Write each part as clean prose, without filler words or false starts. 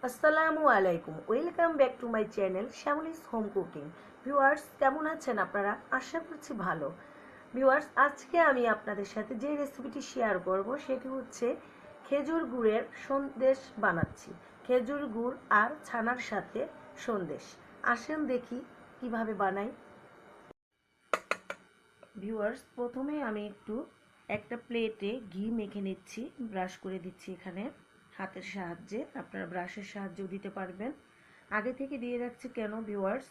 আসসালামু আলাইকুম, welcome back to my channel Shyamli's home cooking. Viewers, কেমন আছেন আপনারা? আশা করছি ভালো। ভিউয়ার্স, আজকে আমি আপনাদের সাথে যে রেসিপিটি শেয়ার করব সেটি হচ্ছে খেজুর গুড়ের সন্দেশ বানাচ্ছি। খেজুর গুড় আর ছানার সাথে সন্দেশ। আসেন দেখি কিভাবে বানাই। ভিউয়ার্স, প্রথমে আমি একটা প্লেটে ঘি মেখে নিচ্ছি, ব্রাশ করে দিচ্ছি এখানে হাতের সাহায্যে। আপনারা ব্রাশের সাহায্যেও দিতে পারবেন। আগে থেকে দিয়ে রাখছি কেন ভিউয়ার্স,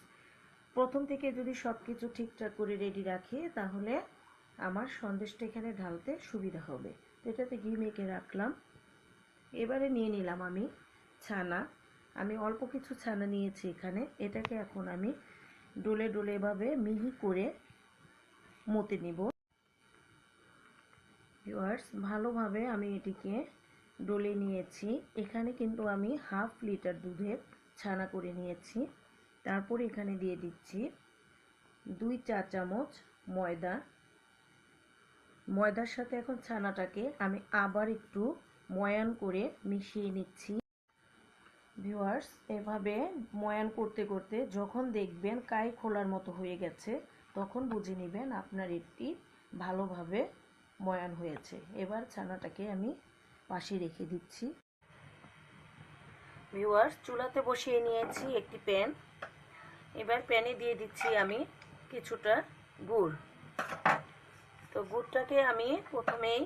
প্রথম থেকে যদি সব কিছু ঠিকঠাক করে রেডি রাখি তাহলে আমার সন্দেশটা এখানে ঢালতে সুবিধা হবে। তো এটাতে ঘি মেখে রাখলাম। এবারে নিয়ে নিলাম আমি ছানা। আমি অল্প কিছু ছানা নিয়েছি এখানে। এটাকে এখন আমি ডোলে ডোলে এভাবে মিহি করে মতে নিব। ভিউয়ার্স, ভালোভাবে আমি এটিকে ডলে নিয়েছি। এখানে কিন্তু আমি হাফ লিটার দুধের ছানা করে নিয়েছি। তারপর এখানে দিয়ে দিচ্ছি 2 চা চামচ ময়দা। ময়দার সাথে এখন ছানাটাকে আমি আবার একটু ময়ান করে মিশিয়ে নিচ্ছি। ভিউয়ার্স, এভাবে ময়ান করতে করতে যখন দেখবেন কাই খোলার মতো হয়ে গেছে তখন বুঝে নেবেন আপনার এটি ভালোভাবে ময়ান হয়েছে। এবার ছানাটাকে আমি পাশে রেখে দিচ্ছি। ভিউয়ার্স, চুলাতে বসিয়ে নিয়েছি একটি প্যান। এবার প্যানে দিয়ে দিচ্ছি আমি কিছুটা গুড়। তো গুড়টাকে আমি প্রথমেই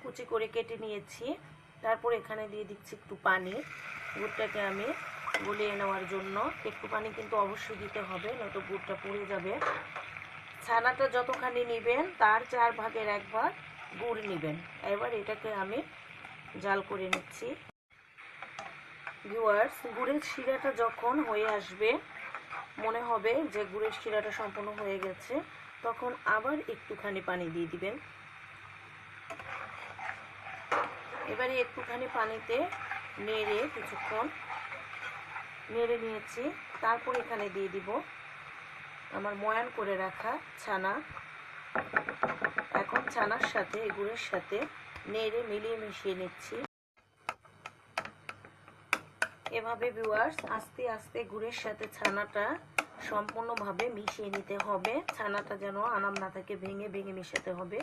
কুচি করে কেটে নিয়েছি। তারপর এখানে দিয়ে দিচ্ছি একটু পানি। গুড়টাকে আমি গলিয়ে নেওয়ার জন্য একটু পানি কিন্তু অবশ্যই দিতে হবে, নয়তো গুড়টা পুড়ে যাবে। ছানাটা যতখানি নেবেন তার 4 ভাগের 1 ভাগ গুড় নেবেন। এবার এটাকে আমি জাল করে নিচ্ছি। ভিউয়ার্স, গুড়ের শিরাটা যখন হয়ে আসবে, মনে হবে যে গুড়ের শিরাটা সম্পূর্ণ হয়ে গেছে, তখন আবার একটুখানি পানি দিয়ে দিবেন। এবারে একটুখানি পানিতে নেড়ে কিছুক্ষণ নেড়ে নিয়েছি। তারপর এখানে দিয়ে দিব আমার ময়ান করে রাখা ছানা। এখন ছানার সাথে গুড়ের সাথে নেড়ে মিলিয়ে মিশিয়ে নিচ্ছি। এভাবে ভিউয়ার্স, আস্তে আস্তে গুড়ের সাথে ছানাটা সম্পূর্ণভাবে মিশিয়ে নিতে হবে। ছানাটা যেন আনাম না থাকে, ভেঙে ভেঙে মিশাতে হবে।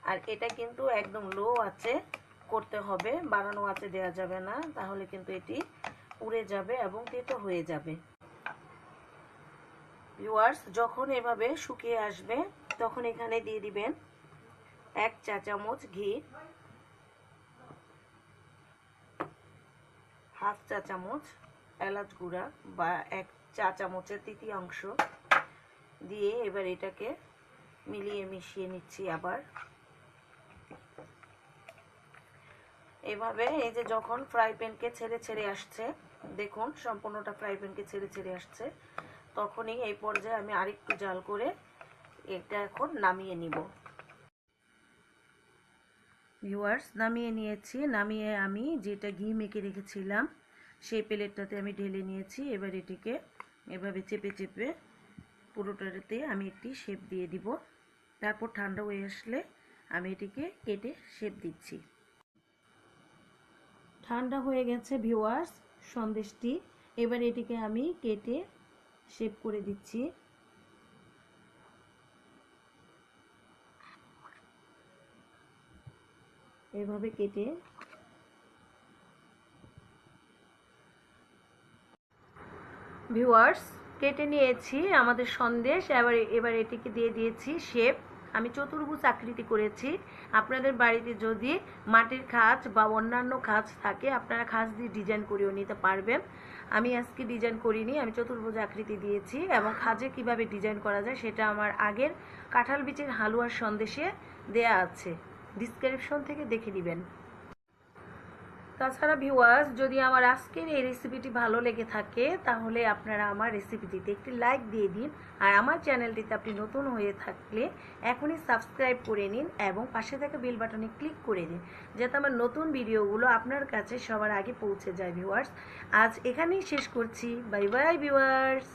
আর এটা কিন্তু একদম লো আঁচে করতে হবে, বাড়ানো আঁচে দেওয়া যাবে না, তাহলে কিন্তু এটি পুড়ে যাবে এবং তেতো হয়ে যাবে। ভিউয়ার্স, যখন এভাবে শুকিয়ে আসবে তখন এখানে দিয়ে দিবেন 1 চা চামচ ঘি, হাফ চা চামচ এলাচ গুঁড়া বা 1 চা চামচের তৃতীয়াংশ দিয়ে এবার এটাকে মিলিয়ে মিশিয়ে নিচ্ছি। আবার এভাবে এই যে যখন ফ্রাই প্যানকে ছেড়ে ছেড়ে আসছে, দেখুন সম্পূর্ণটা ফ্রাই প্যানকে ছেড়ে ছেড়ে আসছে, তখনই এই পর্যায়ে আমি আরেকটু জাল করে এটা এখন নামিয়ে নিব। ভিউয়ার্স, নামিয়ে নিয়েছি। নামিয়ে আমি যেটা ঘি মেখে রেখেছিলাম সেই প্লেটটাতে আমি ঢেলে নিয়েছি। এবার এটিকে এভাবে চেপে চেপে পুরোটাতে আমি একটি শেপ দিয়ে দিব। তারপর ঠান্ডা হয়ে আসলে আমি এটিকে কেটে শেপ দিচ্ছি। ঠান্ডা হয়ে গেছে ভিউয়ার্স সন্দেশটি। এবার এটিকে আমি কেটে শেপ করে দিচ্ছি। এভাবে কেটে ভিউয়ার্স কেটে নিয়েছি আমাদের সন্দেশ। এবার এটিকে দিয়ে দিয়েছি শেপ। আমি চতুর্ভুজ আকৃতি করেছি। আপনাদের বাড়িতে যদি মাটির খাঁজ বা অন্যান্য খাঁজ থাকে আপনারা খাঁজ দিয়ে ডিজাইন করেও নিতে পারবেন। আমি আজকে ডিজাইন করিনি, আমি চতুর্ভুজ আকৃতি দিয়েছি। এবং খাঁজে কিভাবে ডিজাইন করা যায় সেটা আমার আগের কাঁঠাল বিচির হালুয়ার সন্দেশে দেয়া আছে, ডিসক্রিপশন থেকে দেখে নেবেন। তাছাড়া ভিউয়ার্স, যদি আমার আজকের এই রেসিপিটি ভালো লেগে থাকে তাহলে আপনারা আমার রেসিপিটিতে একটি লাইক দিয়ে দিন। আর আমার চ্যানেলটিতে আপনি নতুন হয়ে থাকলে এখনই সাবস্ক্রাইব করে নিন এবং পাশে থাকা বেল বাটনে ক্লিক করে দিন, যাতে আমার নতুন ভিডিওগুলো আপনার কাছে সবার আগে পৌঁছে যায়। ভিউয়ার্স, আজ এখানেই শেষ করছি। Bye bye viewers.